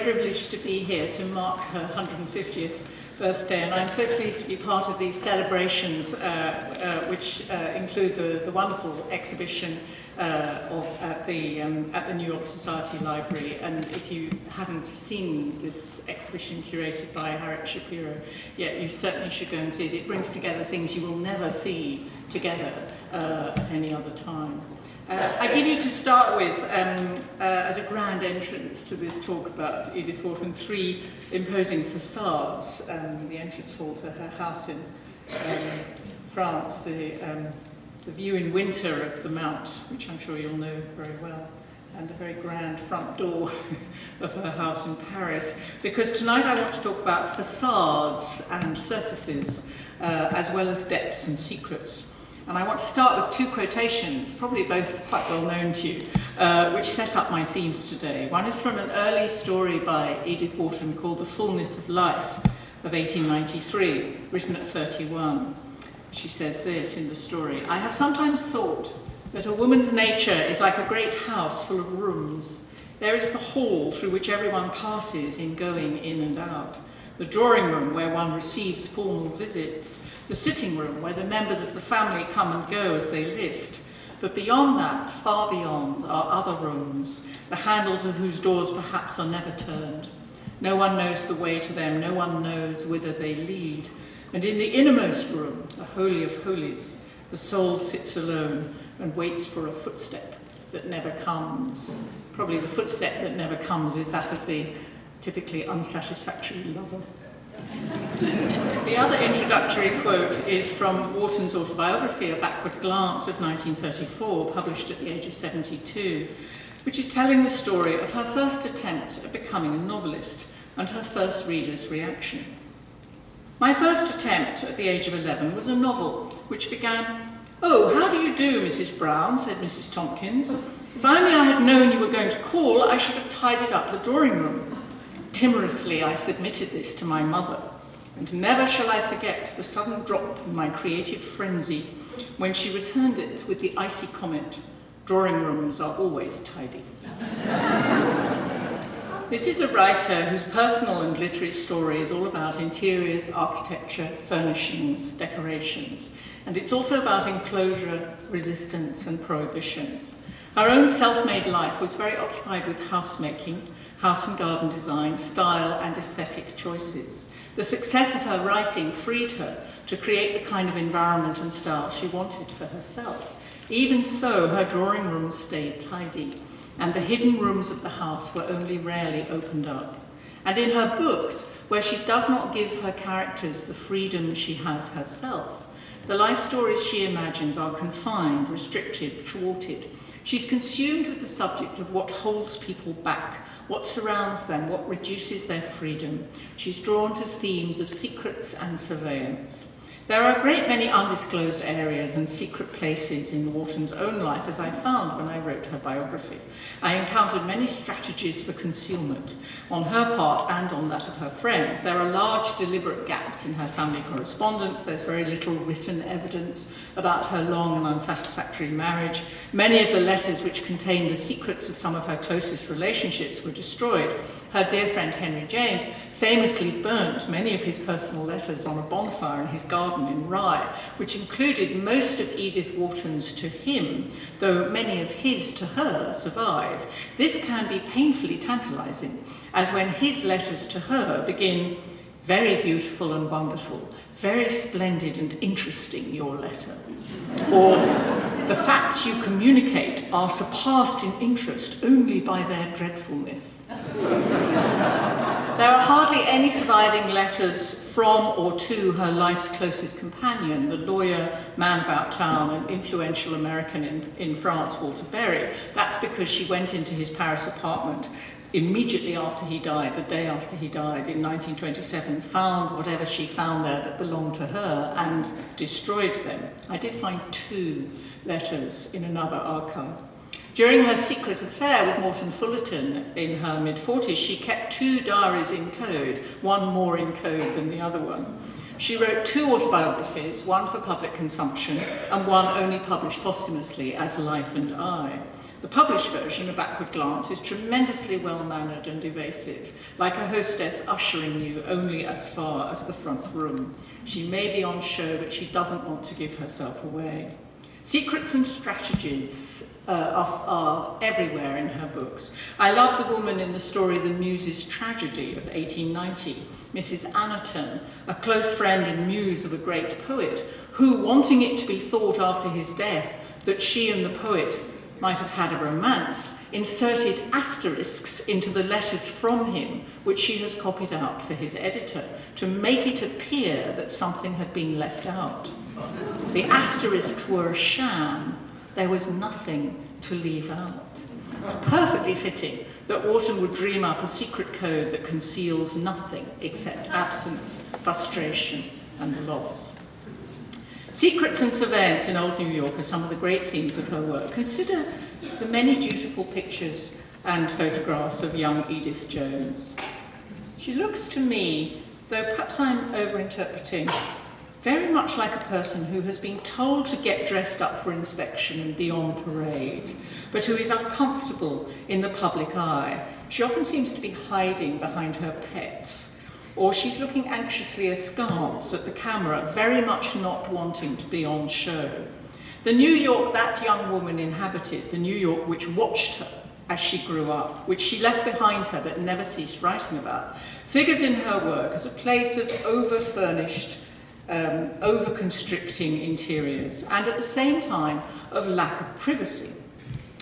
privilege to be here to mark her 150th birthday, and I'm so pleased to be part of these celebrations, which include the wonderful exhibition at the New York Society Library. And if you haven't seen this exhibition curated by Harriet Shapiro yet, you certainly should go and see it. It brings together things you will never see together at any other time. I give you to start with, as a grand entrance to this talk about Edith Wharton, 3 imposing facades. The entrance hall to her house in France, the view in winter of the Mount, which I'm sure you'll know very well, and the very grand front door of her house in Paris. Because tonight I want to talk about facades and surfaces, as well as depths and secrets. And I want to start with 2 quotations, probably both quite well known to you, which set up my themes today. One is from an early story by Edith Wharton called The Fullness of Life of 1893, written at 31. She says this in the story: "I have sometimes thought that a woman's nature is like a great house full of rooms. There is the hall through which everyone passes in going in and out, the drawing room where one receives formal visits, the sitting room where the members of the family come and go as they list. But beyond that, far beyond, are other rooms, the handles of whose doors perhaps are never turned. No one knows the way to them, no one knows whither they lead. And in the innermost room, the Holy of Holies, the soul sits alone and waits for a footstep that never comes." Probably the footstep that never comes is that of the typically unsatisfactory lover. The other introductory quote is from Wharton's autobiography, A Backward Glance, of 1934, published at the age of 72, which is telling the story of her first attempt at becoming a novelist and her first reader's reaction. "My first attempt at the age of 11 was a novel, which began, 'Oh, how do you do, Mrs. Brown?' said Mrs. Tompkins. 'If only I had known you were going to call, I should have tidied up the drawing room.' Timorously, I submitted this to my mother, and never shall I forget the sudden drop in my creative frenzy when she returned it with the icy comment, 'Drawing rooms are always tidy.'" This is a writer whose personal and literary story is all about interiors, architecture, furnishings, decorations, and it's also about enclosure, resistance, and prohibitions. Her own self-made life was very occupied with housemaking, house and garden design, style, and aesthetic choices. The success of her writing freed her to create the kind of environment and style she wanted for herself. Even so, her drawing rooms stayed tidy, and the hidden rooms of the house were only rarely opened up. And in her books, where she does not give her characters the freedom she has herself, the life stories she imagines are confined, restricted, thwarted. She's consumed with the subject of what holds people back, what surrounds them, what reduces their freedom. She's drawn to themes of secrets and surveillance. There are a great many undisclosed areas and secret places in Wharton's own life, as I found when I wrote her biography. I encountered many strategies for concealment on her part and on that of her friends. There are large deliberate gaps in her family correspondence. There's very little written evidence about her long and unsatisfactory marriage. Many of the letters which contain the secrets of some of her closest relationships were destroyed. Her dear friend Henry James famously burnt many of his personal letters on a bonfire in his garden in Rye, which included most of Edith Wharton's to him, though many of his to her survive. This can be painfully tantalizing, as when his letters to her begin, "Very beautiful and wonderful, very splendid and interesting, your letter." Or, "The facts you communicate are surpassed in interest only by their dreadfulness." There are hardly any surviving letters from or to her life's closest companion, the lawyer, man about town, and influential American in France, Walter Berry. That's because she went into his Paris apartment immediately after he died, the day after he died in 1927, found whatever she found there that belonged to her and destroyed them. I did find 2 letters in another archive. During her secret affair with Morton Fullerton in her mid-40s, she kept 2 diaries in code, one more in code than the other one. She wrote 2 autobiographies, one for public consumption and one only published posthumously as Life and I. The published version, A Backward Glance, is tremendously well-mannered and evasive, like a hostess ushering you only as far as the front room. She may be on show, but she doesn't want to give herself away. Secrets and strategies are everywhere in her books. I love the woman in the story The Muse's Tragedy of 1890, Mrs. Annerton, a close friend and muse of a great poet, who, wanting it to be thought after his death that she and the poet might have had a romance, inserted asterisks into the letters from him, which she has copied out for his editor, to make it appear that something had been left out. The asterisks were a sham. There was nothing to leave out. It's perfectly fitting that Wharton would dream up a secret code that conceals nothing except absence, frustration, and loss. Secrets and surveillance in Old New York are some of the great themes of her work. Consider the many beautiful pictures and photographs of young Edith Jones. She looks to me, though perhaps I'm overinterpreting, very much like a person who has been told to get dressed up for inspection and be on parade, but who is uncomfortable in the public eye. She often seems to be hiding behind her pets, or she's looking anxiously askance at the camera, very much not wanting to be on show. The New York that young woman inhabited, the New York which watched her as she grew up, which she left behind her but never ceased writing about, figures in her work as a place of over-furnished, over-constricting interiors, and at the same time of lack of privacy.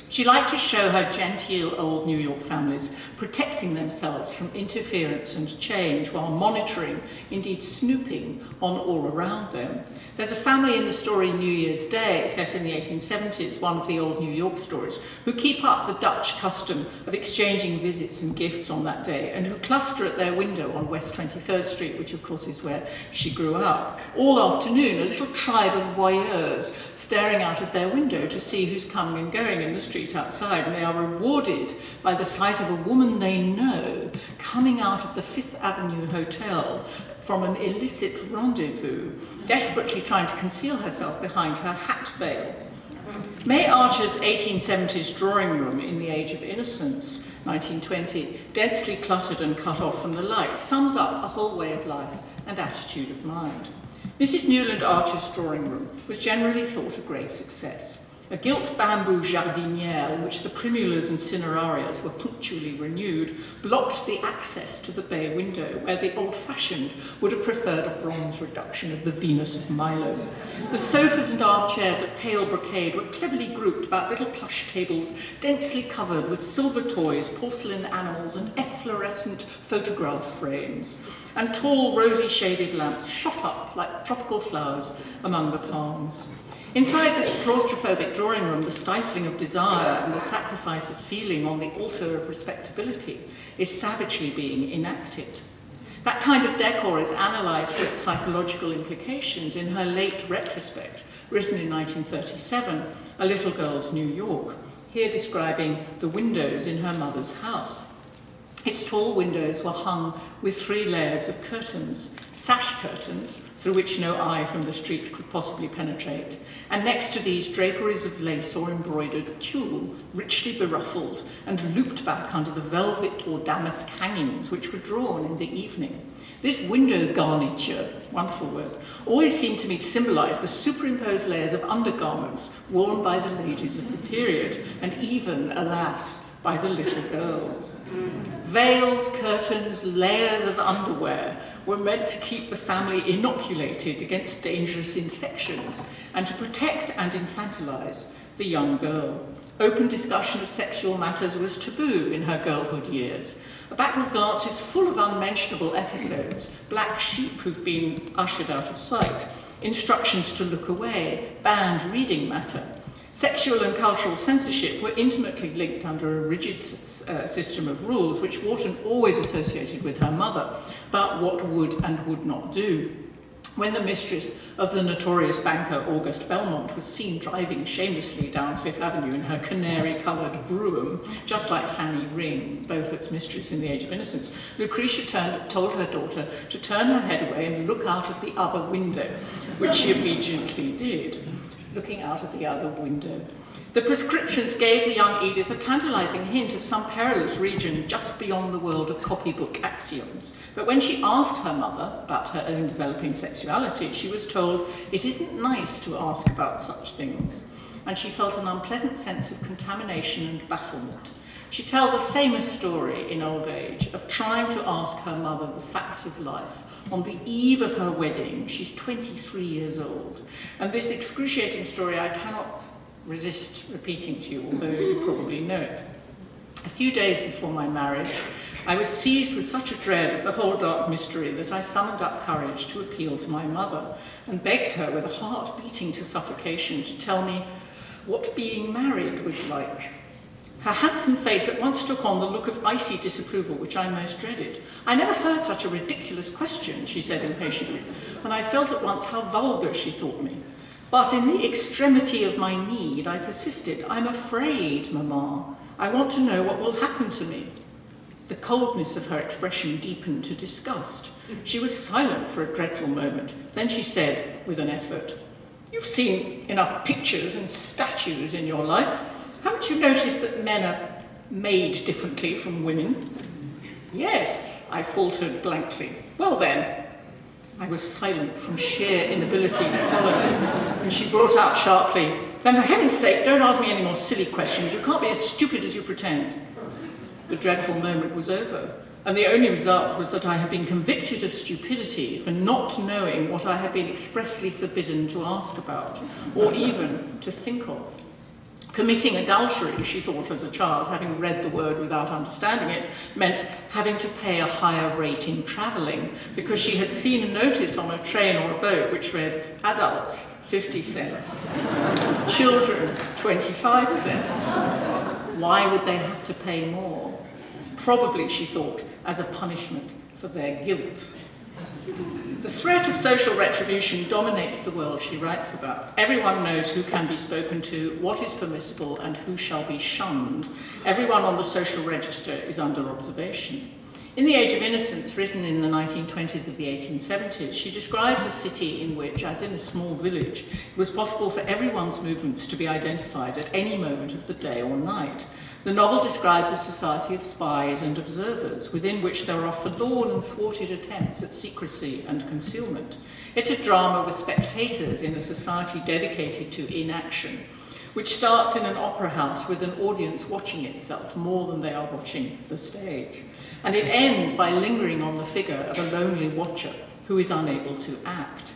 She liked to show how genteel old New York families protecting themselves from interference and change while monitoring, indeed snooping, on all around them. There's a family in the story New Year's Day, set in the 1870s, one of the old New York stories, who keep up the Dutch custom of exchanging visits and gifts on that day, and who cluster at their window on West 23rd Street, which of course is where she grew up. All afternoon, a little tribe of voyeurs staring out of their window to see who's coming and going in the street outside, and they are rewarded by the sight of a woman they know coming out of the Fifth Avenue Hotel from an illicit rendezvous, desperately trying to conceal herself behind her hat veil. May Archer's 1870s drawing room in The Age of Innocence, 1920, densely cluttered and cut off from the light, sums up a whole way of life and attitude of mind. Mrs. Newland Archer's drawing room was generally thought a great success. A gilt bamboo jardinière in which the primulas and cinerarias were punctually renewed blocked the access to the bay window, where the old-fashioned would have preferred a bronze reduction of the Venus of Milo. The sofas and armchairs of pale brocade were cleverly grouped about little plush tables densely covered with silver toys, porcelain animals, and efflorescent photograph frames. And tall, rosy-shaded lamps shot up like tropical flowers among the palms. Inside this claustrophobic drawing room, the stifling of desire and the sacrifice of feeling on the altar of respectability is savagely being enacted. That kind of decor is analysed for its psychological implications in her late retrospect, written in 1937, A Little Girl's New York, here describing the windows in her mother's house. Its tall windows were hung with 3 layers of curtains, sash curtains, through which no eye from the street could possibly penetrate, and next to these draperies of lace or embroidered tulle, richly beruffled and looped back under the velvet or damask hangings which were drawn in the evening. This window garniture, wonderful word, always seemed to me to symbolise the superimposed layers of undergarments worn by the ladies of the period, and even, alas, by the little girls. Veils, curtains, layers of underwear were meant to keep the family inoculated against dangerous infections and to protect and infantilize the young girl. Open discussion of sexual matters was taboo in her girlhood years. A Backward Glance is full of unmentionable episodes, black sheep who've been ushered out of sight, instructions to look away, banned reading matter. Sexual and cultural censorship were intimately linked under a rigid system of rules, which Wharton always associated with her mother, but what would and would not do. When the mistress of the notorious banker August Belmont was seen driving shamelessly down Fifth Avenue in her canary-coloured brougham, just like Fanny Ring, Beaufort's mistress in The Age of Innocence, Lucretia told her daughter to turn her head away and look out of the other window, which she obediently did. Looking out of the other window. The prescriptions gave the young Edith a tantalizing hint of some perilous region just beyond the world of copybook axioms. But when she asked her mother about her own developing sexuality, she was told it isn't nice to ask about such things. And she felt an unpleasant sense of contamination and bafflement. She tells a famous story in old age of trying to ask her mother the facts of life on the eve of her wedding. She's 23 years old. And this excruciating story I cannot resist repeating to you, although you probably know it. A few days before my marriage, I was seized with such a dread of the whole dark mystery that I summoned up courage to appeal to my mother and begged her with a heart beating to suffocation to tell me what being married was like. Her handsome face at once took on the look of icy disapproval which I most dreaded. I never heard such a ridiculous question, she said impatiently, and I felt at once how vulgar she thought me. But in the extremity of my need, I persisted. I'm afraid, Mamma. I want to know what will happen to me. The coldness of her expression deepened to disgust. She was silent for a dreadful moment. Then she said, with an effort, "You've seen enough pictures and statues in your life. Haven't you noticed that men are made differently from women?" "Yes," I faltered blankly. "Well then." I was silent from sheer inability to follow her, and she brought out sharply, "Then for heaven's sake, don't ask me any more silly questions. You can't be as stupid as you pretend." The dreadful moment was over, and the only result was that I had been convicted of stupidity for not knowing what I had been expressly forbidden to ask about, or even to think of. Committing adultery, she thought as a child, having read the word without understanding it, meant having to pay a higher rate in travelling, because she had seen a notice on a train or a boat which read, adults, 50 cents, children, 25 cents. Why would they have to pay more? Probably, she thought, as a punishment for their guilt. The threat of social retribution dominates the world she writes about. Everyone knows who can be spoken to, what is permissible, and who shall be shunned. Everyone on the social register is under observation. In The Age of Innocence, written in the 1920s of the 1870s, she describes a city in which, as in a small village, it was possible for everyone's movements to be identified at any moment of the day or night. The novel describes a society of spies and observers, within which there are forlorn and thwarted attempts at secrecy and concealment. It's a drama with spectators in a society dedicated to inaction, which starts in an opera house with an audience watching itself more than they are watching the stage. And it ends by lingering on the figure of a lonely watcher who is unable to act.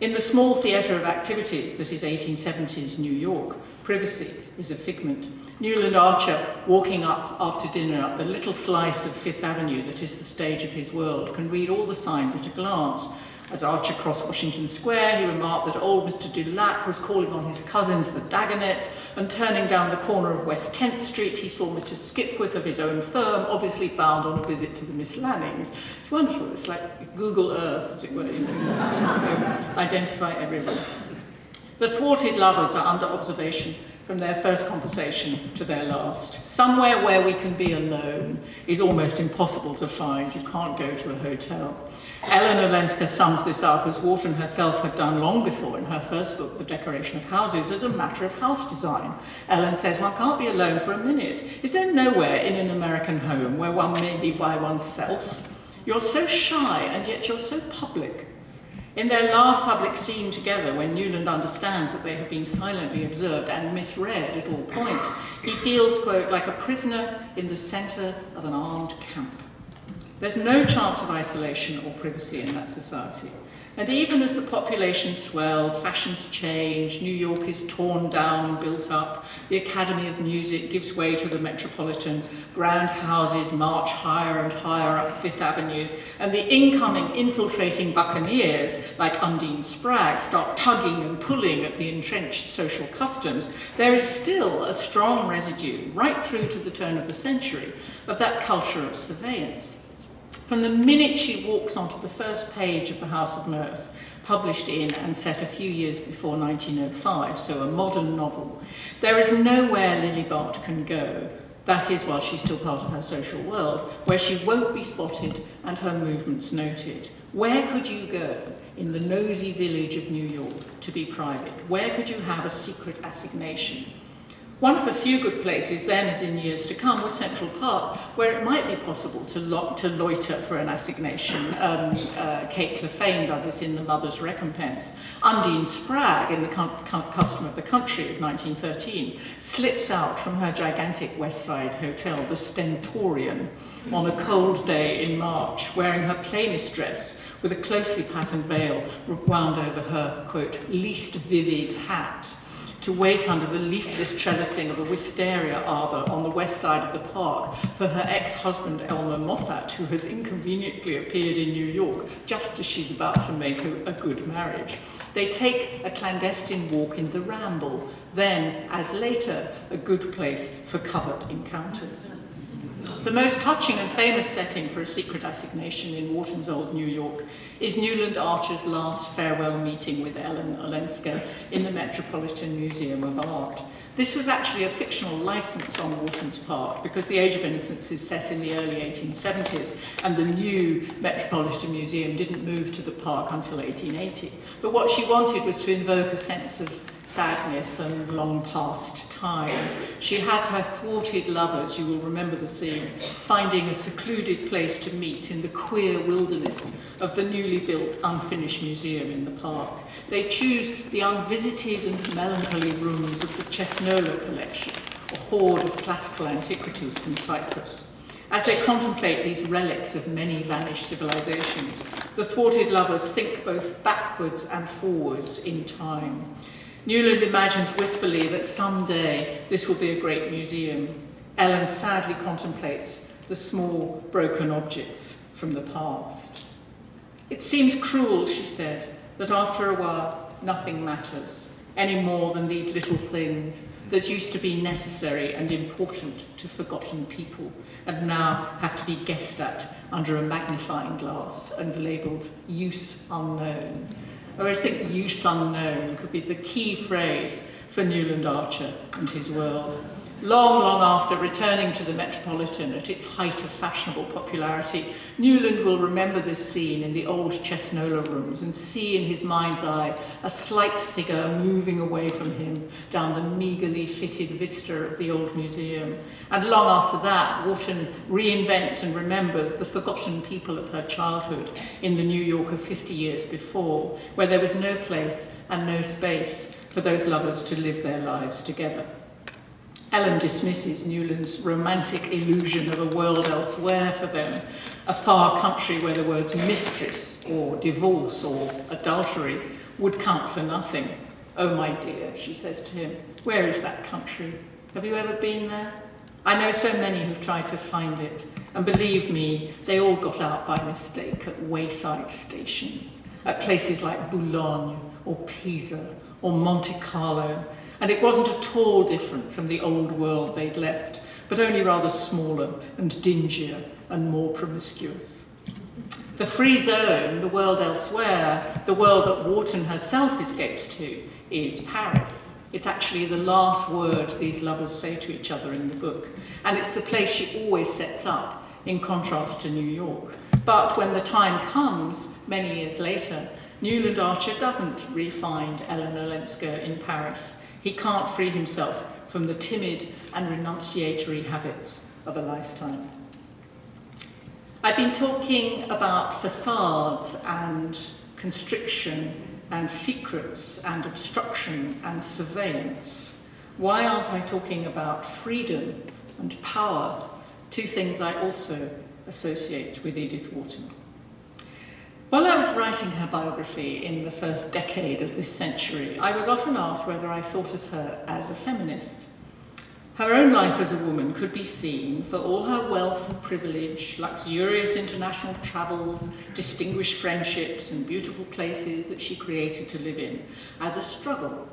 In the small theatre of activities that is 1870s New York, privacy is a figment. Newland Archer, walking up after dinner up the little slice of Fifth Avenue that is the stage of his world, can read all the signs at a glance. As Archer crossed Washington Square, he remarked that old Mr. Dulac was calling on his cousins, the Dagonets, and turning down the corner of West 10th Street, he saw Mr. Skipworth of his own firm, obviously bound on a visit to the Miss Lannings. It's wonderful. It's like Google Earth, as it were. You identify everyone. The thwarted lovers are under observation from their first conversation to their last. Somewhere where we can be alone is almost impossible to find. You can't go to a hotel. Ellen Olenska sums this up, as Wharton herself had done long before in her first book, The Decoration of Houses, as a matter of house design. Ellen says one can't be alone for a minute. Is there nowhere in an American home where one may be by oneself? You're so shy, and yet you're so public. In their last public scene together, when Newland understands that they have been silently observed and misread at all points, he feels, quote, like a prisoner in the centre of an armed camp. There's no chance of isolation or privacy in that society. And even as the population swells, fashions change, New York is torn down and built up, the Academy of Music gives way to the Metropolitan, grand houses march higher and higher up Fifth Avenue, and the incoming, infiltrating buccaneers, like Undine Spragg, start tugging and pulling at the entrenched social customs, there is still a strong residue, right through to the turn of the century, of that culture of surveillance. From the minute she walks onto the first page of The House of Mirth, published in and set a few years before 1905, so a modern novel, there is nowhere Lily Bart can go, that is while she's still part of her social world, where she won't be spotted and her movements noted. Where could you go in the nosy village of New York to be private? Where could you have a secret assignation? One of the few good places then, as in years to come, was Central Park, where it might be possible to loiter for an assignation. Kate Clephane does it in The Mother's Recompense. Undine Spragg, in The Custom of the Country of 1913, slips out from her gigantic West Side hotel, the Stentorian, on a cold day in March, wearing her plainest dress with a closely patterned veil wound over her, quote, least vivid hat, to wait under the leafless trellising of a wisteria arbor on the west side of the park for her ex-husband Elmer Moffat, who has inconveniently appeared in New York just as she's about to make a good marriage. They take a clandestine walk in the Ramble, then, as later, a good place for covert encounters. The most touching and famous setting for a secret assignation in Wharton's old New York is Newland Archer's last farewell meeting with Ellen Olenska in the Metropolitan Museum of Art. This was actually a fictional license on Wharton's part because The Age of Innocence is set in the early 1870s and the new Metropolitan Museum didn't move to the park until 1880. But what she wanted was to invoke a sense of sadness and long past time. She has her thwarted lovers, you will remember the scene, finding a secluded place to meet in the queer wilderness of the newly built unfinished museum in the park. They choose the unvisited and melancholy rooms of the Cesnola collection, a hoard of classical antiquities from Cyprus. As they contemplate these relics of many vanished civilizations, the thwarted lovers think both backwards and forwards in time. Newland imagines wistfully that someday this will be a great museum. Ellen sadly contemplates the small broken objects from the past. It seems cruel, she said, that after a while nothing matters, any more than these little things that used to be necessary and important to forgotten people and now have to be guessed at under a magnifying glass and labelled use unknown. I always think use unknown could be the key phrase for Newland Archer and his world. Long, long after returning to the Metropolitan at its height of fashionable popularity, Newland will remember this scene in the old Cesnola rooms and see in his mind's eye a slight figure moving away from him down the meagerly fitted vista of the old museum. And long after that, Wharton reinvents and remembers the forgotten people of her childhood in the New York of 50 years before, where there was no place and no space for those lovers to live their lives together. Ellen dismisses Newland's romantic illusion of a world elsewhere for them, a far country where the words mistress or divorce or adultery would count for nothing. Oh, my dear, she says to him, where is that country? Have you ever been there? I know so many who've tried to find it, and believe me, they all got out by mistake at wayside stations, at places like Boulogne or Pisa or Monte Carlo. And it wasn't at all different from the old world they'd left, but only rather smaller and dingier and more promiscuous. The free zone, the world elsewhere, the world that Wharton herself escapes to, is Paris. It's actually the last word these lovers say to each other in the book, and it's the place she always sets up, in contrast to New York. But when the time comes, many years later, Newland Archer doesn't re-find Ellen Olenska in Paris. He can't free himself from the timid and renunciatory habits of a lifetime. I've been talking about facades and constriction and secrets and obstruction and surveillance. Why aren't I talking about freedom and power, two things I also associate with Edith Wharton? While I was writing her biography in the first decade of this century, I was often asked whether I thought of her as a feminist. Her own life as a woman could be seen, for all her wealth and privilege, luxurious international travels, distinguished friendships, and beautiful places that she created to live in, as a struggle.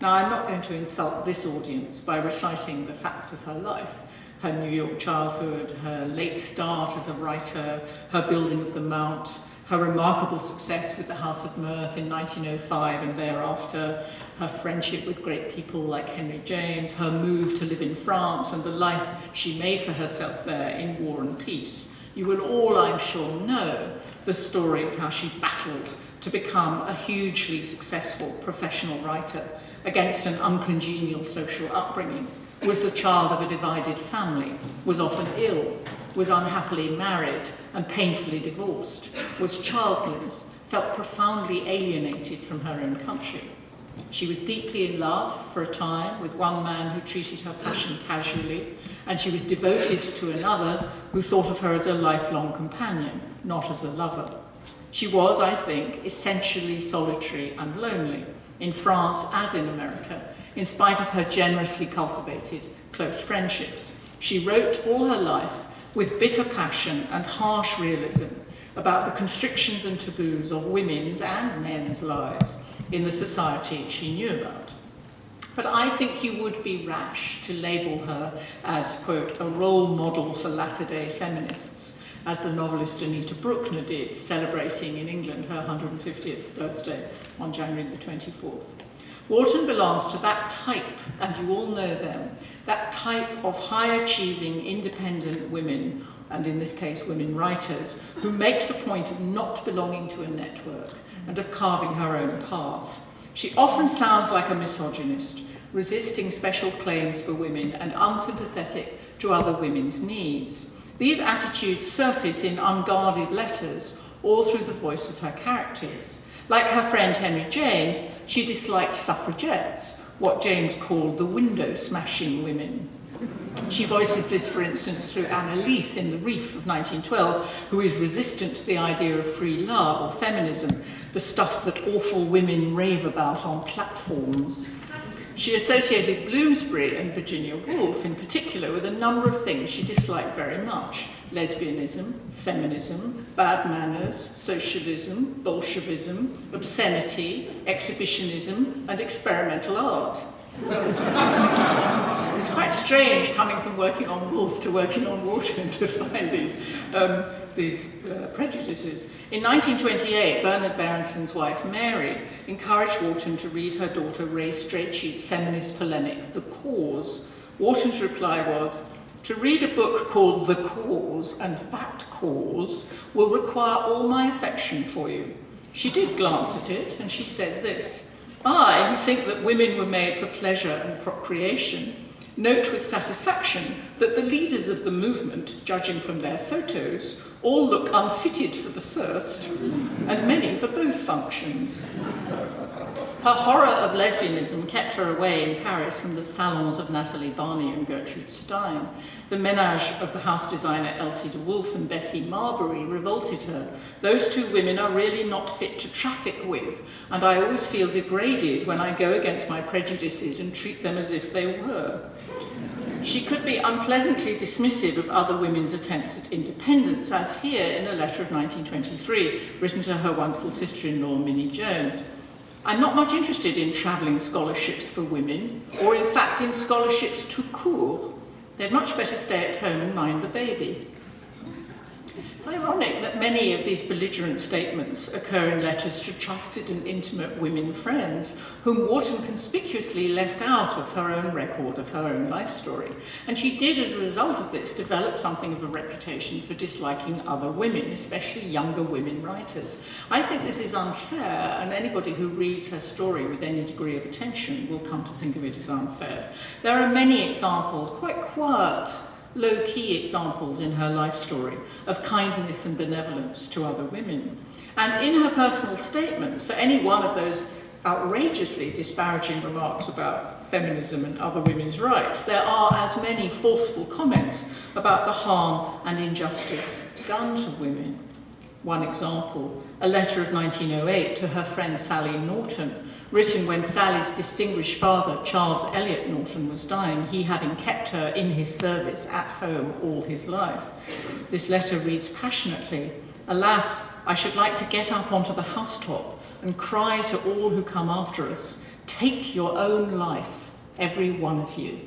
Now, I'm not going to insult this audience by reciting the facts of her life, her New York childhood, her late start as a writer, her building of the Mount, her remarkable success with the House of Mirth in 1905 and thereafter, her friendship with great people like Henry James, her move to live in France, and the life she made for herself there in War and Peace. You will all, I'm sure, know the story of how she battled to become a hugely successful professional writer against an uncongenial social upbringing, was the child of a divided family, was often ill, was unhappily married and painfully divorced, was childless, felt profoundly alienated from her own country. She was deeply in love for a time with one man who treated her passion casually, and she was devoted to another who thought of her as a lifelong companion, not as a lover. She was, I think, essentially solitary and lonely, in France as in America, in spite of her generously cultivated close friendships. She wrote all her life with bitter passion and harsh realism about the constrictions and taboos of women's and men's lives in the society she knew about. But I think you would be rash to label her as, quote, a role model for latter-day feminists, as the novelist Anita Bruckner did, celebrating in England her 150th birthday on January the 24th. Wharton belongs to that type, and you all know them, that type of high-achieving, independent women, and in this case women writers, who makes a point of not belonging to a network and of carving her own path. She often sounds like a misogynist, resisting special claims for women and unsympathetic to other women's needs. These attitudes surface in unguarded letters or through the voice of her characters. Like her friend Henry James, she disliked suffragettes, what James called the window-smashing women. She voices this, for instance, through Anna Leith in The Reef of 1912, who is resistant to the idea of free love or feminism, the stuff that awful women rave about on platforms. She associated Bloomsbury and Virginia Woolf in particular with a number of things she disliked very much: lesbianism, feminism, bad manners, socialism, Bolshevism, obscenity, exhibitionism, and experimental art. It's quite strange coming from working on Woolf to working on Wharton to find these prejudices. In 1928, Bernard Berenson's wife, Mary, encouraged Wharton to read her daughter Ray Strachey's feminist polemic, The Cause. Wharton's reply was, "To read a book called The Cause, and that cause, will require all my affection for you." She did glance at it, and she said this: "I, who think that women were made for pleasure and procreation, note with satisfaction that the leaders of the movement, judging from their photos, all look unfitted for the first, and many for both functions." Her horror of lesbianism kept her away in Paris from the salons of Natalie Barney and Gertrude Stein. The ménage of the house designer Elsie de Wolfe and Bessie Marbury revolted her. "Those two women are really not fit to traffic with, and I always feel degraded when I go against my prejudices and treat them as if they were." She could be unpleasantly dismissive of other women's attempts at independence, as here in a letter of 1923, written to her wonderful sister-in-law, Minnie Jones. "I'm not much interested in travelling scholarships for women, or in fact in scholarships tout court. They'd much better stay at home and mind the baby." It's ironic that many of these belligerent statements occur in letters to trusted and intimate women friends, whom Wharton conspicuously left out of her own record of her own life story. And she did, as a result of this, develop something of a reputation for disliking other women, especially younger women writers. I think this is unfair, and anybody who reads her story with any degree of attention will come to think of it as unfair. There are many examples, quite quiet, low-key examples in her life story of kindness and benevolence to other women. And in her personal statements, for any one of those outrageously disparaging remarks about feminism and other women's rights, there are as many forceful comments about the harm and injustice done to women. One example, a letter of 1908 to her friend Sally Norton, written when Sally's distinguished father, Charles Eliot Norton, was dying, he having kept her in his service at home all his life. This letter reads passionately, "Alas, I should like to get up onto the housetop and cry to all who come after us, 'Take your own life, every one of you.'"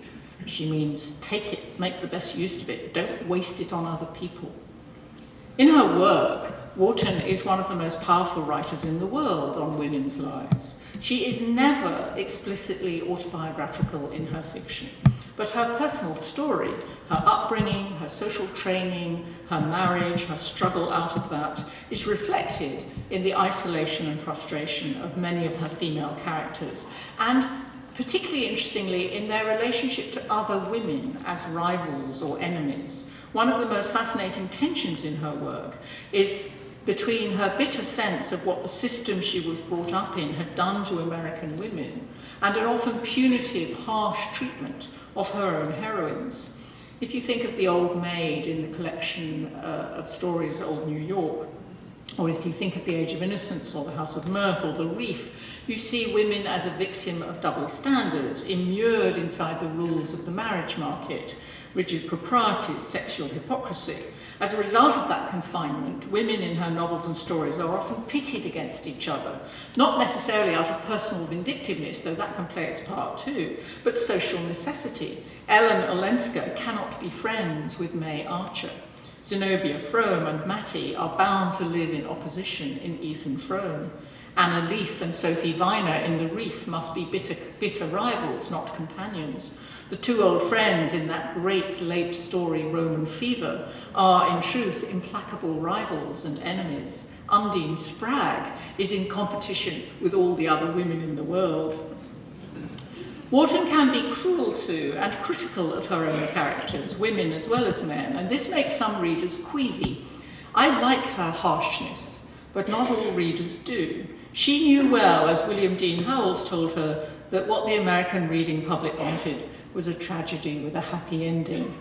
She means take it, make the best use of it, don't waste it on other people. In her work, Wharton is one of the most powerful writers in the world on women's lives. She is never explicitly autobiographical in her fiction, but her personal story, her upbringing, her social training, her marriage, her struggle out of that, is reflected in the isolation and frustration of many of her female characters, and particularly interestingly in their relationship to other women as rivals or enemies. One of the most fascinating tensions in her work is between her bitter sense of what the system she was brought up in had done to American women and an often punitive, harsh treatment of her own heroines. If you think of The Old Maid in the collection of stories, Old New York, or if you think of The Age of Innocence or The House of Mirth or The Reef, you see women as a victim of double standards, immured inside the rules of the marriage market, rigid proprieties, sexual hypocrisy. As a result of that confinement, women in her novels and stories are often pitted against each other, not necessarily out of personal vindictiveness, though that can play its part too, but social necessity. Ellen Olenska cannot be friends with May Archer. Zenobia Frome and Mattie are bound to live in opposition in Ethan Frome. Anna Leith and Sophie Viner in The Reef must be bitter rivals, not companions. The two old friends in that great late story Roman Fever are, in truth, implacable rivals and enemies. Undine Spragg is in competition with all the other women in the world. Wharton can be cruel to and critical of her own characters, women as well as men, and this makes some readers queasy. I like her harshness, but not all readers do. She knew well, as William Dean Howells told her, that what the American reading public wanted was a tragedy with a happy ending.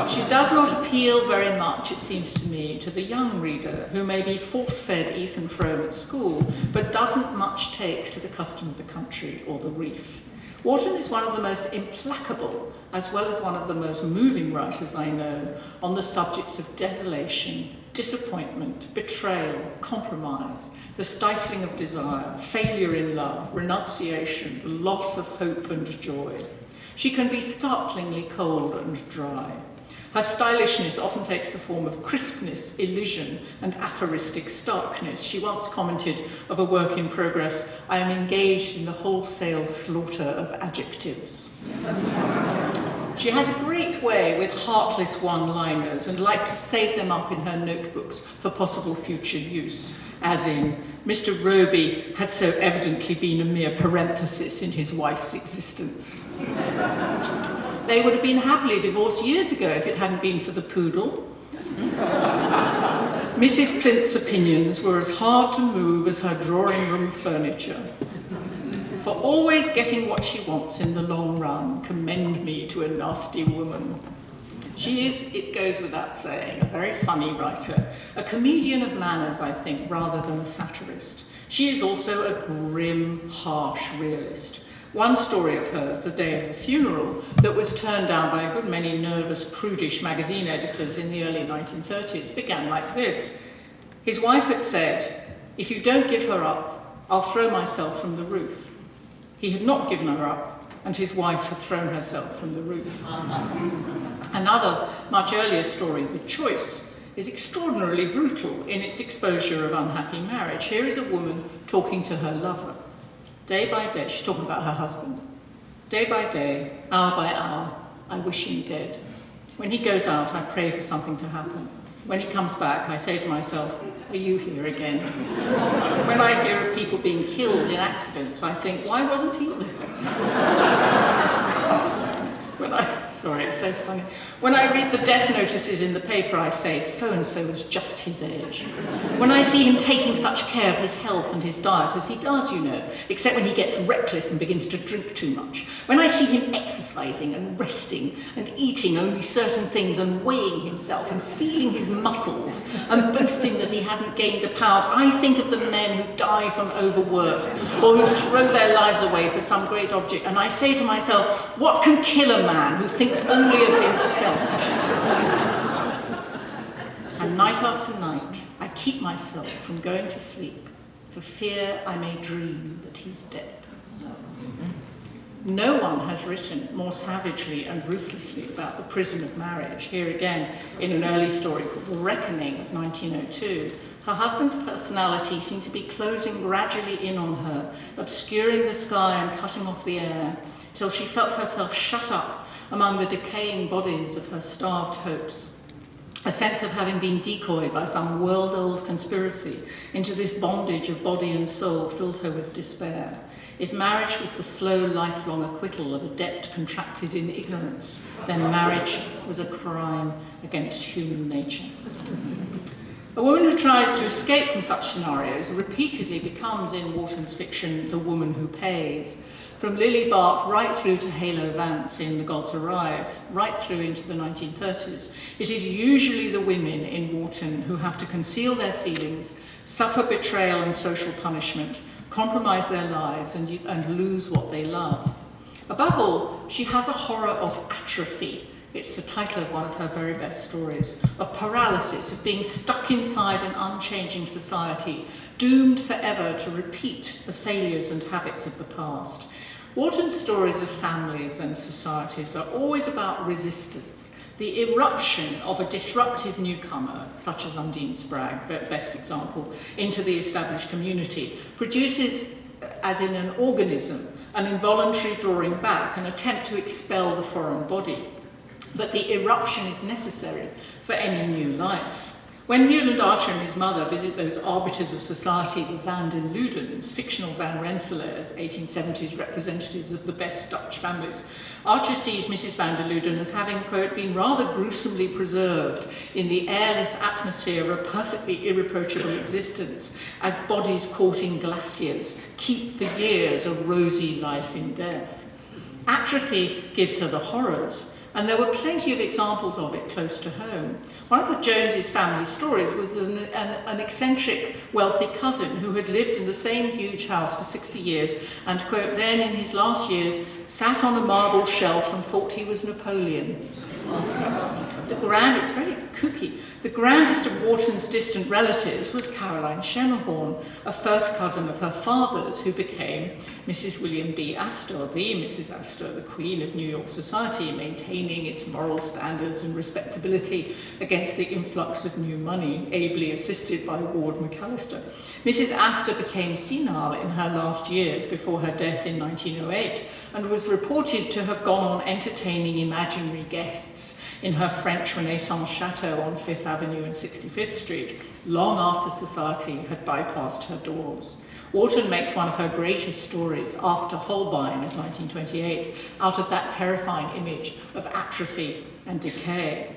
She does not appeal very much, it seems to me, to the young reader who may be force-fed Ethan Frome at school, but doesn't much take to the custom of the country or the reef. Wharton is one of the most implacable, as well as one of the most moving writers I know, on the subjects of desolation, disappointment, betrayal, compromise, the stifling of desire, failure in love, renunciation, the loss of hope and joy. She can be startlingly cold and dry. Her stylishness often takes the form of crispness, elision, and aphoristic starkness. She once commented of a work in progress, "I am engaged in the wholesale slaughter of adjectives." She has a great way with heartless one-liners and liked to save them up in her notebooks for possible future use, as in, Mr. Roby had so evidently been a mere parenthesis in his wife's existence. They would have been happily divorced years ago if it hadn't been for the poodle. Mrs. Plinth's opinions were as hard to move as her drawing room furniture. For always getting what she wants in the long run, commend me to a nasty woman. She is, it goes without saying, a very funny writer, a comedian of manners, I think, rather than a satirist. She is also a grim, harsh realist. One story of hers, The Day of the Funeral, that was turned down by a good many nervous, prudish magazine editors in the early 1930s, began like this. His wife had said, "If you don't give her up, I'll throw myself from the roof." He had not given her up, and his wife had thrown herself from the roof. Another, much earlier story, The Choice, is extraordinarily brutal in its exposure of unhappy marriage. Here is a woman talking to her lover. Day by day, she's talking about her husband. Day by day, hour by hour, I wish him dead. When he goes out, I pray for something to happen. When he comes back, I say to myself, are you here again? When I hear of people being killed in accidents, I think, why wasn't he there? Sorry, it's so funny. When I read the death notices in the paper, I say, so-and-so is just his age. When I see him taking such care of his health and his diet, as he does, you know, except when he gets reckless and begins to drink too much. When I see him exercising and resting and eating only certain things and weighing himself and feeling his muscles and boasting that he hasn't gained a pound, I think of the men who die from overwork or who throw their lives away for some great object, and I say to myself, what can kill a man who thinks only of himself? And night after night, I keep myself from going to sleep for fear I may dream that he's dead. No one has written more savagely and ruthlessly about the prison of marriage. Here again, in an early story called The Reckoning of 1902, her husband's personality seemed to be closing gradually in on her, obscuring the sky and cutting off the air, till she felt herself shut up among the decaying bodies of her starved hopes. A sense of having been decoyed by some world-old conspiracy into this bondage of body and soul filled her with despair. If marriage was the slow, lifelong acquittal of a debt contracted in ignorance, then marriage was a crime against human nature. A woman who tries to escape from such scenarios repeatedly becomes, in Wharton's fiction, the woman who pays. From Lily Bart right through to Halo Vance in The Gods Arrive, right through into the 1930s, it is usually the women in Wharton who have to conceal their feelings, suffer betrayal and social punishment, compromise their lives and lose what they love. Above all, she has a horror of atrophy. It's the title of one of her very best stories, of paralysis, of being stuck inside an unchanging society, doomed forever to repeat the failures and habits of the past. Wharton's stories of families and societies are always about resistance, the eruption of a disruptive newcomer, such as Undine Spragg, best example, into the established community, produces, as in an organism, an involuntary drawing back, an attempt to expel the foreign body. But the eruption is necessary for any new life. When Newland Archer and his mother visit those arbiters of society, the Van den Ludens, fictional Van Rensselaers, 1870s representatives of the best Dutch families, Archer sees Mrs. van der Luden as having, quote, been rather gruesomely preserved in the airless atmosphere of a perfectly irreproachable existence, as bodies caught in glaciers keep for years a rosy life in death. Atrophy gives her the horrors, and there were plenty of examples of it close to home. One of the Joneses family stories was an eccentric, wealthy cousin who had lived in the same huge house for 60 years and, quote, then in his last years sat on a marble shelf and thought he was Napoleon. It's very kooky. The grandest of Wharton's distant relatives was Caroline Schermerhorn, a first cousin of her father's, who became Mrs. William B. Astor, the Mrs. Astor, the Queen of New York society, maintaining its moral standards and respectability against the influx of new money, ably assisted by Ward McAllister. Mrs. Astor became senile in her last years before her death in 1908 and was reported to have gone on entertaining imaginary guests in her French Renaissance chateau on 5th Avenue and 65th Street, long after society had bypassed her doors. Wharton makes one of her greatest stories, After Holbein of 1928, out of that terrifying image of atrophy and decay.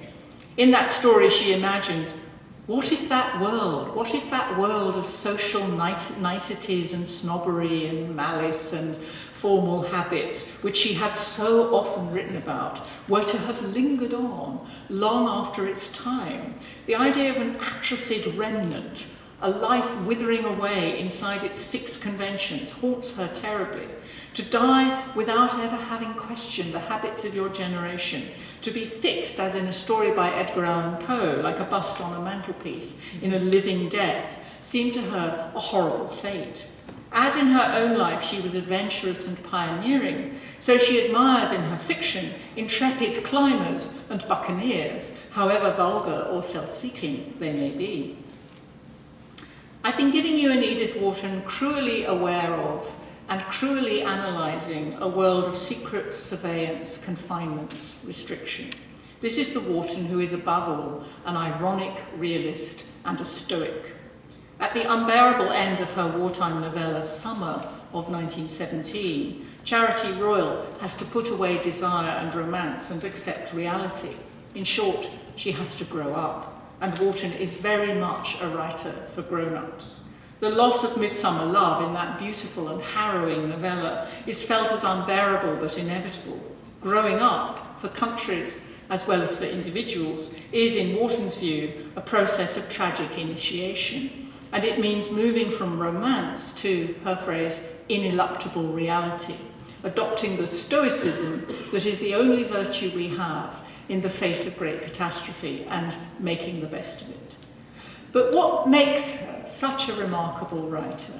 In that story, she imagines, what if that world of social niceties and snobbery and malice and formal habits, which she had so often written about, were to have lingered on long after its time? The idea of an atrophied remnant, a life withering away inside its fixed conventions, haunts her terribly. To die without ever having questioned the habits of your generation, to be fixed, as in a story by Edgar Allan Poe, like a bust on a mantelpiece, in a living death, seemed to her a horrible fate. As in her own life she was adventurous and pioneering, so she admires in her fiction intrepid climbers and buccaneers, however vulgar or self-seeking they may be. I've been giving you an Edith Wharton cruelly aware of and cruelly analysing a world of secrets, surveillance, confinements, restriction. This is the Wharton who is above all an ironic realist and a stoic. At the unbearable end of her wartime novella Summer of 1917, Charity Royal has to put away desire and romance and accept reality. In short, she has to grow up. And Wharton is very much a writer for grown-ups. The loss of midsummer love in that beautiful and harrowing novella is felt as unbearable but inevitable. Growing up, for countries as well as for individuals, is, in Wharton's view, a process of tragic initiation. And it means moving from romance to, her phrase, ineluctable reality, adopting the stoicism that is the only virtue we have in the face of great catastrophe and making the best of it. But what makes her such a remarkable writer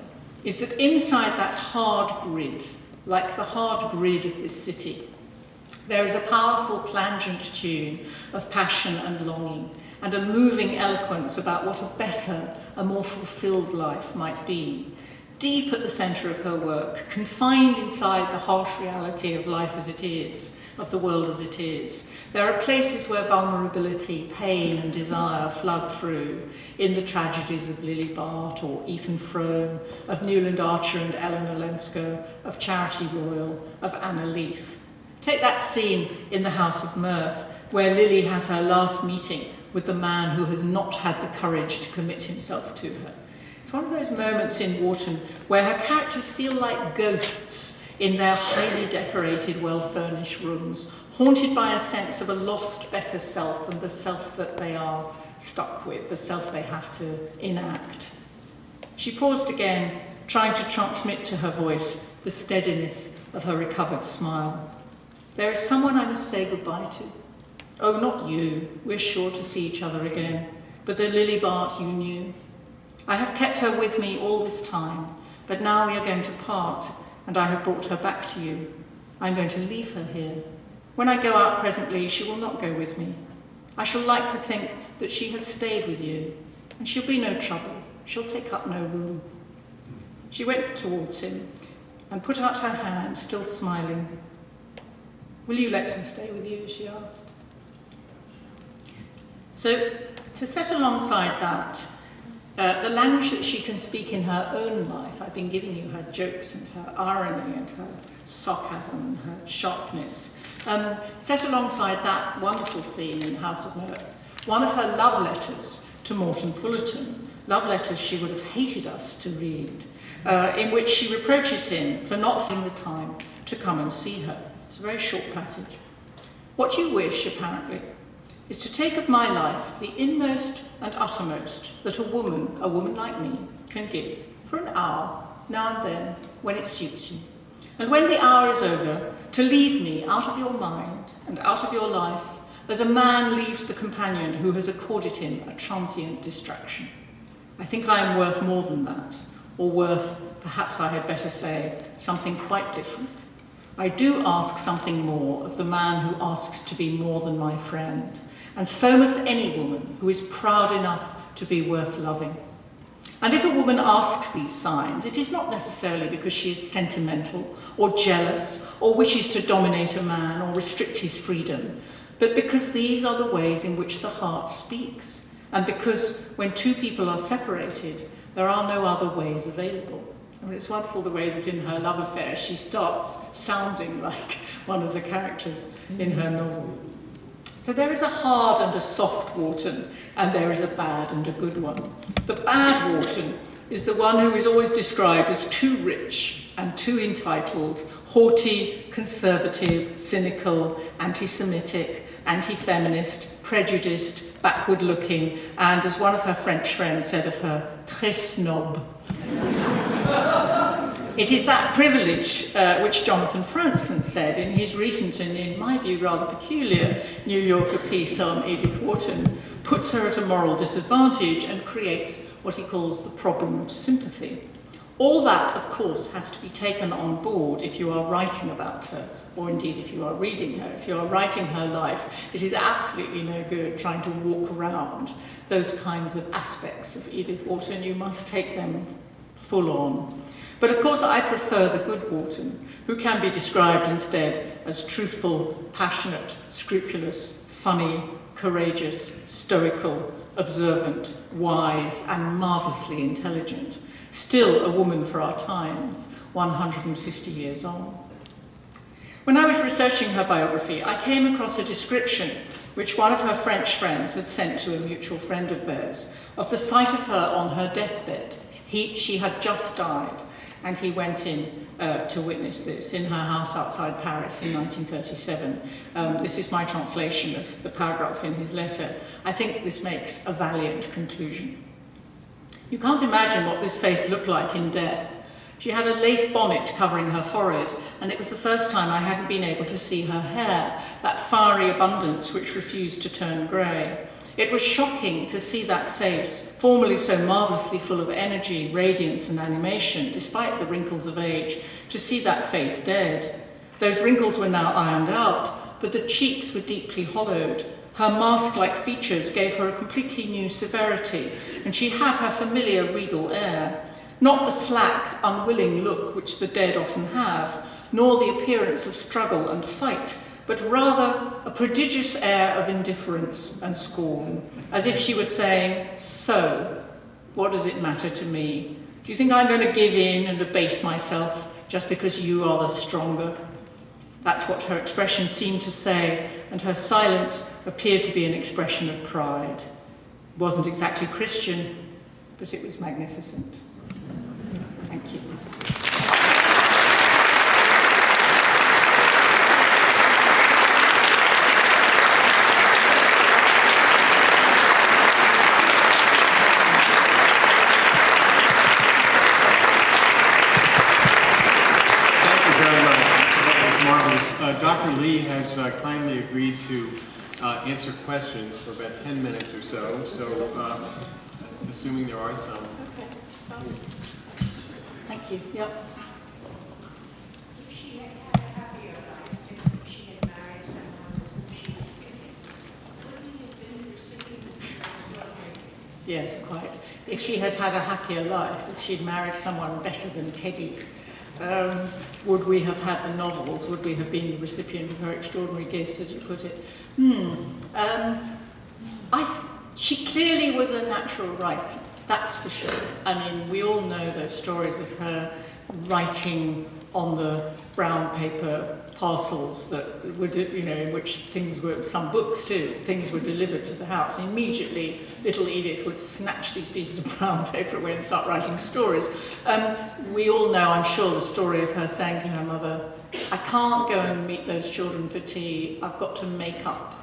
is that inside that hard grid, like the hard grid of this city, there is a powerful plangent tune of passion and longing and a moving eloquence about what a better, a more fulfilled life might be. deep at the centre of her work, confined inside the harsh reality of life as it is, of the world as it is. There are places where vulnerability, pain and desire flood through, in the tragedies of Lily Bart or Ethan Frome, of Newland Archer and Eleanor Lensko, of Charity Royal, of Anna Leaf. Take that scene in the House of Mirth, where Lily has her last meeting with the man who has not had the courage to commit himself to her. It's one of those moments in Wharton where her characters feel like ghosts in their highly decorated, well-furnished rooms, haunted by a sense of a lost, better self and the self that they are stuck with, the self they have to enact. She paused again, trying to transmit to her voice the steadiness of her recovered smile. There is someone I must say goodbye to. Oh, not you. We're sure to see each other again. But the Lily Bart you knew. I have kept her with me all this time, but now we are going to part, and I have brought her back to you. I'm going to leave her here. When I go out presently, she will not go with me. I shall like to think that she has stayed with you, and she'll be no trouble. She'll take up no room. She went towards him and put out her hand, still smiling. Will you let her stay with you? She asked. So, to set alongside that, the language that she can speak in her own life, I've been giving you her jokes and her irony and her sarcasm and her sharpness. Set alongside that wonderful scene in House of Mirth, one of her love letters to Morton Fullerton, love letters she would have hated us to read, in which she reproaches him for not finding the time to come and see her. It's a very short passage. What you wish, apparently, is to take of my life the inmost and uttermost that a woman like me, can give for an hour, now and then, when it suits you. And when the hour is over, to leave me out of your mind and out of your life, as a man leaves the companion who has accorded him a transient distraction. I think I am worth more than that, or worth, perhaps I had better say, something quite different. I do ask something more of the man who asks to be more than my friend, and so must any woman who is proud enough to be worth loving. And if a woman asks these signs, it is not necessarily because she is sentimental or jealous or wishes to dominate a man or restrict his freedom, but because these are the ways in which the heart speaks, and because when two people are separated, there are no other ways available. I mean, it's wonderful the way that in her love affair she starts sounding like one of the characters in her novel. So there is a hard and a soft Wharton, and there is a bad and a good one. The bad Wharton is the one who is always described as too rich and too entitled, haughty, conservative, cynical, anti-Semitic, anti-feminist, prejudiced, backward-looking, and, as one of her French friends said of her, très snob. It is that privilege which Jonathan Franzen said in his recent and, in my view, rather peculiar New Yorker piece on Edith Wharton, puts her at a moral disadvantage and creates what he calls the problem of sympathy. All that, of course, has to be taken on board if you are writing about her, or indeed if you are reading her. If you are writing her life, it is absolutely no good trying to walk around those kinds of aspects of Edith Wharton. You must take them full on. But of course I prefer the good Wharton, who can be described instead as truthful, passionate, scrupulous, funny, courageous, stoical, observant, wise, and marvellously intelligent. Still a woman for our times, 150 years on. When I was researching her biography, I came across a description which one of her French friends had sent to a mutual friend of theirs, of the sight of her on her deathbed. She had just died, and he went in to witness this in her house outside Paris in 1937. This is my translation of the paragraph in his letter. I think this makes a valiant conclusion. You can't imagine what this face looked like in death. She had a lace bonnet covering her forehead, and it was the first time I hadn't been able to see her hair, that fiery abundance which refused to turn grey. It was shocking to see that face, formerly so marvellously full of energy, radiance and animation, despite the wrinkles of age, to see that face dead. Those wrinkles were now ironed out, but the cheeks were deeply hollowed. Her mask-like features gave her a completely new severity, and she had her familiar regal air. not the slack, unwilling look which the dead often have, nor the appearance of struggle and fight, but rather a prodigious air of indifference and scorn, as if she was saying, so, what does it matter to me? Do you think I'm going to give in and abase myself just because you are the stronger? That's what her expression seemed to say, and her silence appeared to be an expression of pride. It wasn't exactly Christian, but it was magnificent. Thank you. Dr. Lee has kindly agreed to answer questions for about 10 minutes or so, assuming there are some. Okay. Thank you. Yep. If she had had a happier life, if she had married someone whom she was thinking, wouldn't he have been the recipient of extraordinary things? Yes, quite. If she had had a happier life, if she'd married someone better than Teddy, would we have had the novels? Would we have been the recipient of her extraordinary gifts, as you put it? She clearly was a natural writer, that's for sure. I mean, we all know those stories of her writing on the brown paper parcels that were, in which things were, some books too, things were delivered to the house. And immediately, little Edith would snatch these pieces of brown paper away and start writing stories. We all know, I'm sure, the story of her saying to her mother, I can't go and meet those children for tea, I've got to make up.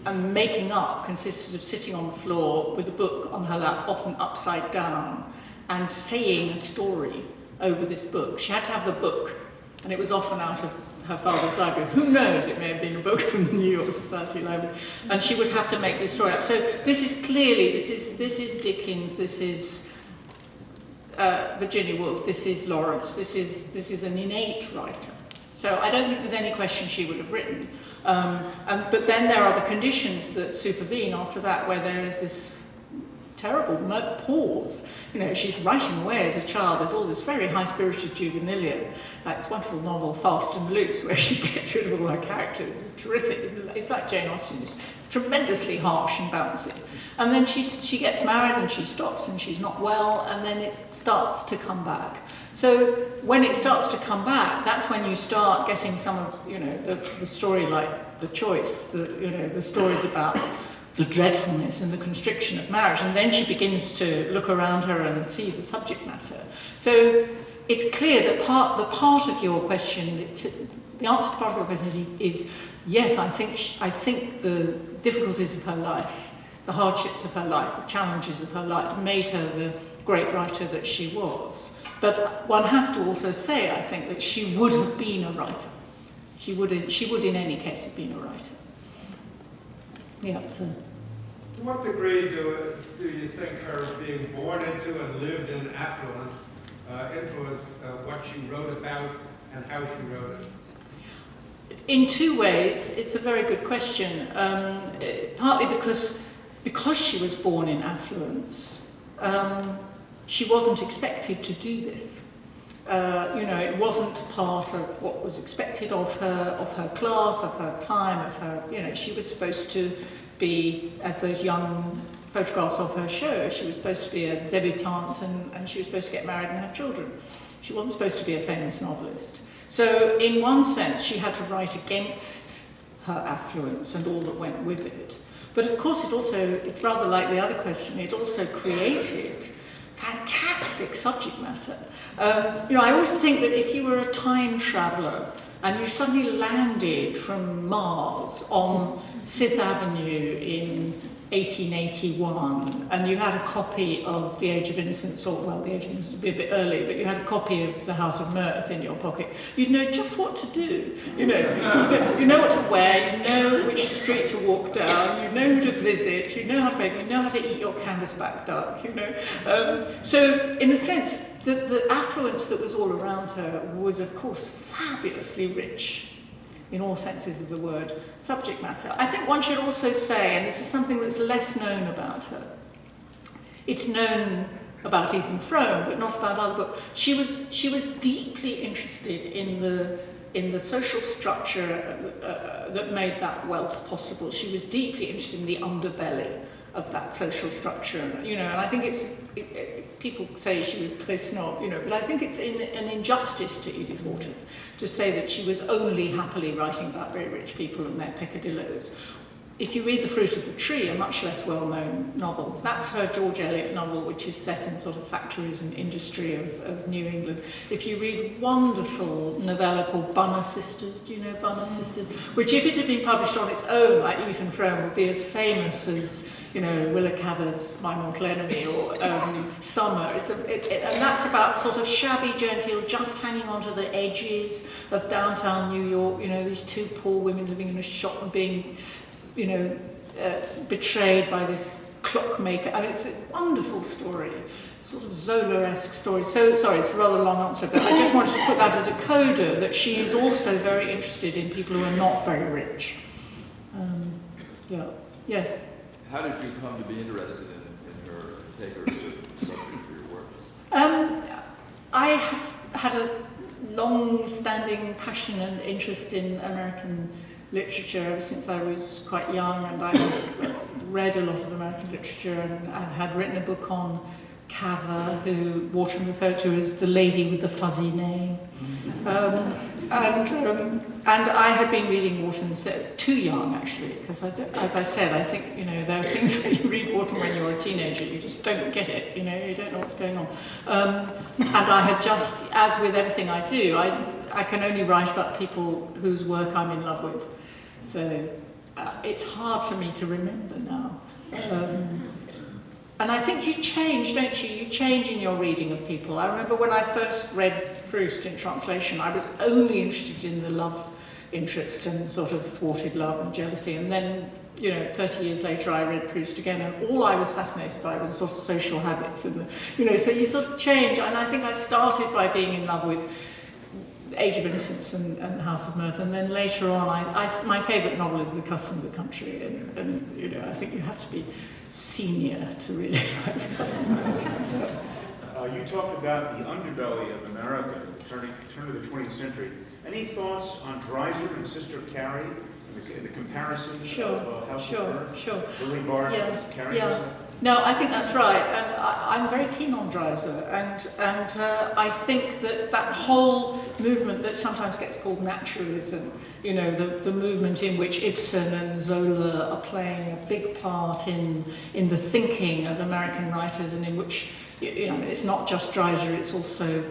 And making up consisted of sitting on the floor with a book on her lap, often upside down, and saying a story over this book. She had to have the book, and it was often out of her father's library. Who knows, it may have been a book from the New York Society Library. And she would have to make this story up. So this is clearly, this is Dickens, this is Virginia Woolf, this is Lawrence, this is an innate writer. So I don't think there's any question she would have written. But then there are the conditions that supervene after that, where there is this terrible pause. She's writing away as a child. There's all this very high-spirited juvenilia, like this wonderful novel, Fast and Loose, where she gets rid of all her characters. Terrific. It's like Jane Austen. It's tremendously harsh and bouncy. And then she gets married and she stops and she's not well, and then it starts to come back. So when it starts to come back, that's when you start getting some of, the story like The Choice, the stories about the dreadfulness and the constriction of marriage, and then she begins to look around her and see the subject matter. So it's clear that the part of your question, the answer to part of your question is yes, I think the difficulties of her life, the hardships of her life, the challenges of her life made her the great writer that she was. But one has to also say, I think, that she would have been a writer. She would in any case have been a writer. Yeah, so. To what degree do you think her being born into and lived in affluence influenced what she wrote about and how she wrote it? In two ways. It's a very good question. Partly because she was born in affluence, she wasn't expected to do this. It wasn't part of what was expected of her class, of her time, of her, she was supposed to be, as those young photographs of her show, she was supposed to be a debutante and she was supposed to get married and have children. She wasn't supposed to be a famous novelist. So in one sense, she had to write against her affluence and all that went with it. But of course, it's rather like the other question, it also created fantastic subject matter. I always think that if you were a time traveller and you suddenly landed from Mars on Fifth Avenue in 1881 and you had a copy of The Age of Innocence, The Age of Innocence would be a bit early, but you had a copy of The House of Mirth in your pocket, you'd know just what to do. You know what to wear, you know which street to walk down, you know who to visit, you know how to bake, you know how to eat your canvasback duck, So in a sense, the affluence that was all around her was, of course, fabulously rich, in all senses of the word, subject matter. I think one should also say, and this is something that's less known about her, it's known about Ethan Frome, but not about other books. She was deeply interested in the social structure that made that wealth possible. She was deeply interested in the underbelly of that social structure, and I think people say she was très snob, but I think it's an injustice to Edith Wharton to say that she was only happily writing about very rich people and their peccadillos. If you read The Fruit of the Tree, a much less well-known novel, that's her George Eliot novel, which is set in sort of factories and industry of New England. If you read wonderful novella called Bunner Sisters, do you know Bunner Sisters? Which, if it had been published on its own, like Ethan Frome, would be as famous as, Willa Cather's My Mortal Enemy or Summer. And that's about sort of shabby, genteel, just hanging onto the edges of downtown New York. These two poor women living in a shop and being betrayed by this clockmaker. I mean, it's a wonderful story, sort of Zola-esque story. So, sorry, it's a rather long answer, but I just wanted to put that as a coda, that she is also very interested in people who are not very rich. Yes? How did you come to be interested in her and take her as a subject for your work? I have had a long-standing passion and interest in American literature ever since I was quite young, and I have read a lot of American literature, and I had written a book on Cather, who Wharton referred to as the lady with the fuzzy name. And I had been reading Wharton too young, actually, because as I said, I think, there are things when you read Wharton when you're a teenager, you just don't get it, you don't know what's going on. And I had just, as with everything I do, I can only write about people whose work I'm in love with. So it's hard for me to remember now. And I think you change, don't you? You change in your reading of people. I remember when I first read Proust in translation, I was only interested in the love interest and sort of thwarted love and jealousy. And then, 30 years later, I read Proust again, and all I was fascinated by was sort of social habits. And, so you sort of change. And I think I started by being in love with Age of Innocence and The House of Mirth, and then later on, my favourite novel is The Custom of the Country, and I think you have to be senior to really like The Custom of the Country. You talked about the underbelly of America, turn of the 20th century. Any thoughts on Dreiser and Sister Carrie, and the comparison of House of Mirth? Sure. Lily Bart, Carrie herself? No, I think that's right, and I'm very keen on Dreiser, and I think that whole movement that sometimes gets called naturalism, the movement in which Ibsen and Zola are playing a big part in the thinking of American writers, and in which it's not just Dreiser, it's also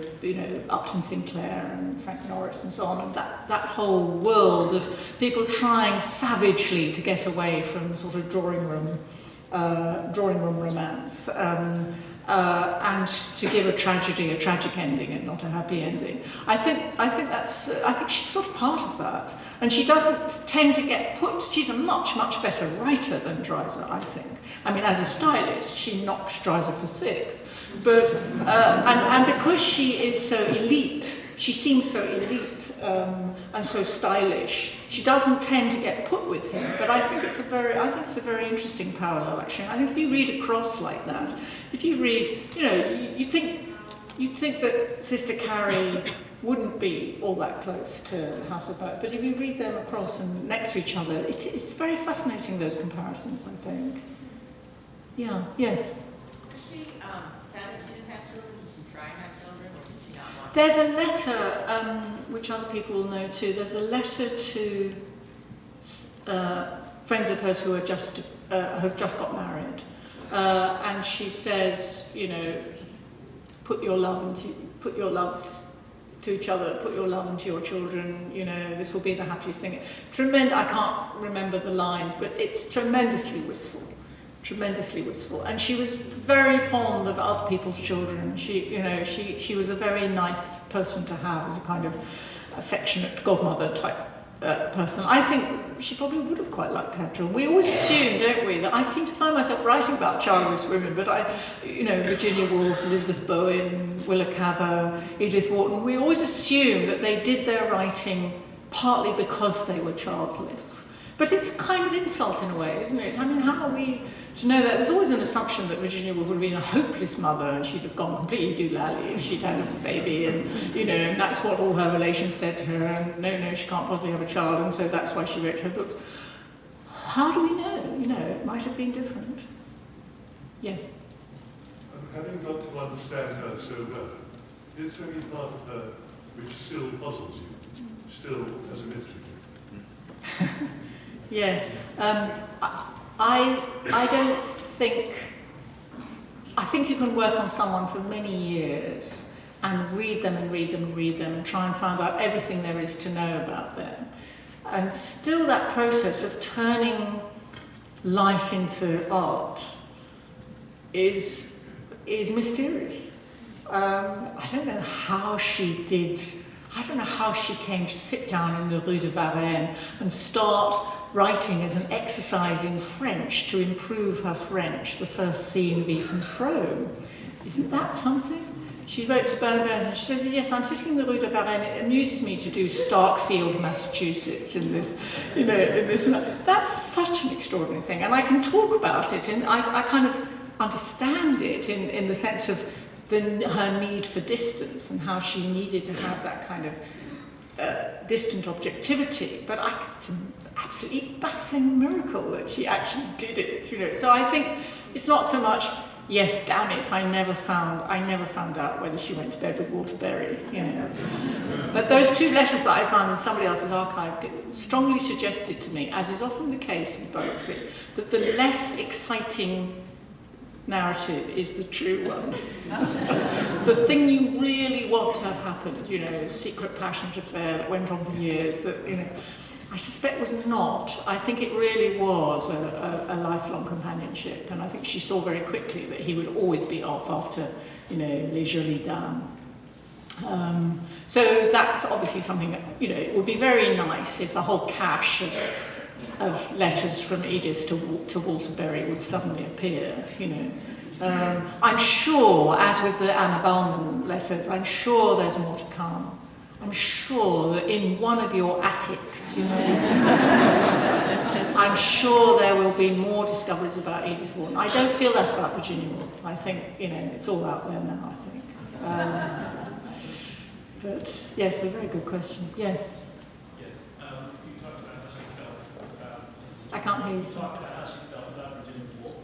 Upton Sinclair and Frank Norris and so on, and that whole world of people trying savagely to get away from sort of drawing room romance, and to give a tragedy a tragic ending and not a happy ending. I think she's sort of part of that, and she doesn't tend to get put. She's a much better writer than Dreiser, I think. I mean, as a stylist, she knocks Dreiser for 6, but and because she is so elite, she seems so elite and so stylish. She doesn't tend to get put with him, but I think it's a very interesting parallel, actually. I think if you read across like that, if you read, you'd think that Sister Carrie wouldn't be all that close to House of Mirth, but if you read them across and next to each other, it's very fascinating, those comparisons, I think. Yeah. Yes. Was she sad that she didn't have children? Did she try and have children, or did she not want? There's a letter, which other people will know too. There's a letter to friends of hers who are have just got married, and she says, put your love to each other, put your love into your children. This will be the happiest thing. I can't remember the lines, but it's tremendously wistful. And she was very fond of other people's children. She was a very nice person to have as a kind of affectionate godmother type person. I think she probably would have quite liked to have children. We always assume, don't we, that I seem to find myself writing about childless women, but Virginia Woolf, Elizabeth Bowen, Willa Cather, Edith Wharton, we always assume that they did their writing partly because they were childless. But it's a kind of insult in a way, isn't it? I mean, how are we to know that? There's always an assumption that Virginia Woolf would have been a hopeless mother and she'd have gone completely doolally if she'd had a baby, and, you know, and that's what all her relations said to her, and no, she can't possibly have a child, and so that's why she wrote her books. How do we know? You know, it might have been different. Yes? Having got to understand her so well, is there any part of her which still puzzles you, still has a mystery? Yes. I don't think... I think you can work on someone for many years and read them and read them and read them and try and find out everything there is to know about them. And still that process of turning life into art is mysterious. I don't know how she did... I don't know how she came to sit down in the Rue de Varennes and start writing as an exercise in French to improve her French, the first scene of Ethan Frome. Isn't that something? She wrote to Bernabé and she says, yes, I'm sitting in the Rue de Varennes. It amuses me to do Starkfield, Massachusetts in this, you know, in this. That's such an extraordinary thing. And I can talk about it, and I kind of understand it in the sense of her need for distance and how she needed to have that kind of distant objectivity. But it's an absolutely baffling miracle that she actually did it, you know. So I think it's not so much, yes, damn it, I never found out whether she went to bed with Walter Berry, you know. But those two letters that I found in somebody else's archive strongly suggested to me, as is often the case in biography, that the less exciting narrative is the true one. The thing you really want to have happened, you know, a secret passionate affair that went on for years, that, you know, I suspect was not. I think it really was a lifelong companionship, and I think she saw very quickly that he would always be off after, you know, Les Jolies Dames. So that's obviously something that, you know, it would be very nice if a whole cache of letters from Edith to Walter Berry would suddenly appear, you know. I'm sure, as with the Anna Bauman letters, I'm sure there's more to come. I'm sure that in one of your attics, you know, I'm sure there will be more discoveries about Edith Wharton. I don't feel that about Virginia Woolf. I think, you know, it's all out there now, I think. But yes, a very good question. Yes? Yes. You talked about how she felt about... I can't hear you. You talked about how she felt about Virginia Woolf,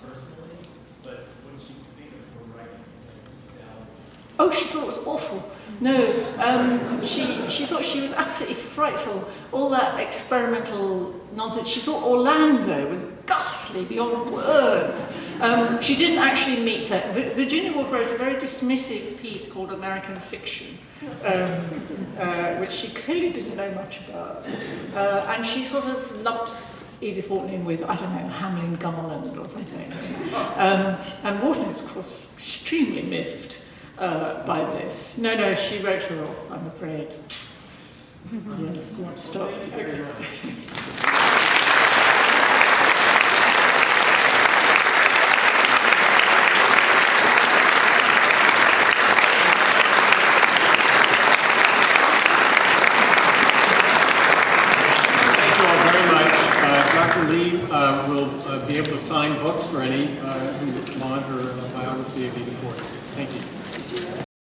personally, but what did she think of her writing? Oh, she thought it was awful. No, she thought she was absolutely frightful. All that experimental nonsense. She thought Orlando was ghastly beyond words. She didn't actually meet her. Virginia Woolf wrote a very dismissive piece called American Fiction, which she clearly didn't know much about. And she sort of lumps Edith Wharton in with, I don't know, Hamlin Garland or something. And Wharton is, of course, extremely miffed by this. No, she wrote her off, I'm afraid. Yes, you want to stop? Okay. Dr. Lee will be able to sign books for any who want her biography of Edith Wharton. Thank you.